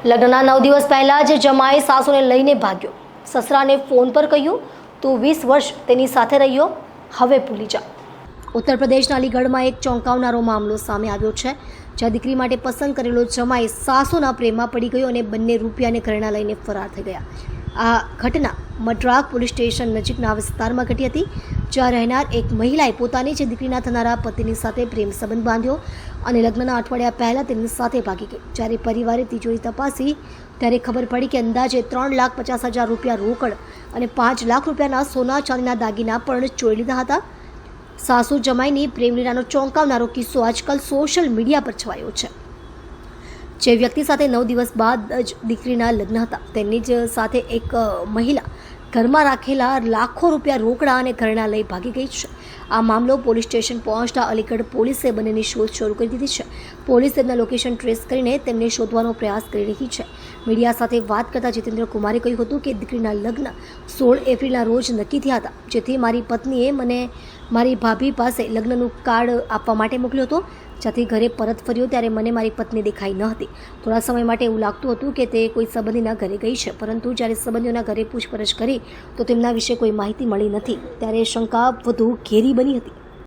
લગ્નના 9 દિવસ પહેલા જ જમાઈ સાસુને લઈને ભાગ્યો. સસરાને ફોન પર કહ્યું, તું 20 વર્ષ તેની સાથે રહ્યો, હવે ભૂલી જા. ઉત્તર પ્રદેશના અલીગઢમાં એક ચોંકાવનારો મામલો સામે આવ્યો છે, જ્યાં દીકરી માટે પસંદ કરેલો જમાઈ સાસુના પ્રેમમાં પડી ગયો અને બંને રૂપિયા અને ઘરેણાં લઈને ફરાર થઈ ગયા. આ ઘટના મદ્રાક પોલીસ સ્ટેશન નજીકના વિસ્તારમાં ઘટી હતી, જ્યાં રહેનાર એક મહિલાએ પોતાની જ દીકરીના થનારા પતિની સાથે પ્રેમ સંબંધ બાંધ્યો અને લગ્નના અઠવાડિયા પહેલાં તેની સાથે ભાગી ગઈ. જ્યારે પરિવારે તિજોરી તપાસી ત્યારે ખબર પડી કે અંદાજે 3,50,000 રૂપિયા રોકડ અને 5 લાખ રૂપિયાના સોના ચાંદીના દાગીના પણ ચોરી લીધા હતા. સાસુ જમાઈની પ્રેમલીલાનો ચોંકાવનારો કિસ્સો આજકાલ સોશિયલ મીડિયા પર છવાયો છે. જે વ્યક્તિ સાથે 9 દિવસ બાદ જ દીકરીના લગ્ન હતા, તેની જ સાથે એક મહિલા ઘરમાં રાખેલા લાખો રૂપિયા રોકડા અને ઘરેણાં લઈ ભાગી ગઈ છે. આ મામલો પોલીસ સ્ટેશન પહોંચતા અલીગઢ પોલીસે બંનેની શોધ શરૂ કરી દીધી છે. પોલીસ તેમના લોકેશન ટ્રેસ કરીને તેમને શોધવાનો પ્રયાસ કરી રહી છે. મીડિયા સાથે વાત કરતા જીતેન્દ્ર કુમારે કહ્યું હતું કે દીકરીના લગ્ન 16 એપ્રિલના રોજ નક્કી થયા હતા, જેથી મારી પત્નીએ મને મારી ભાભી પાસે લગ્નનું કાર્ડ આપવા માટે મોકલ્યો હતો. જ્યાંથી ઘરે પરત ફર્યો ત્યારે મને મારી પત્ની દેખાઈ ન હતી. થોડા સમય માટે એવું લાગતું હતું કે તે કોઈ સંબંધીના ઘરે ગઈ છે, પરંતુ જ્યારે સંબંધીઓના ઘરે પૂછપરછ કરી તો તેમના વિશે કોઈ માહિતી મળી નથી. ત્યારે શંકા વધુ ઘેરી બની હતી.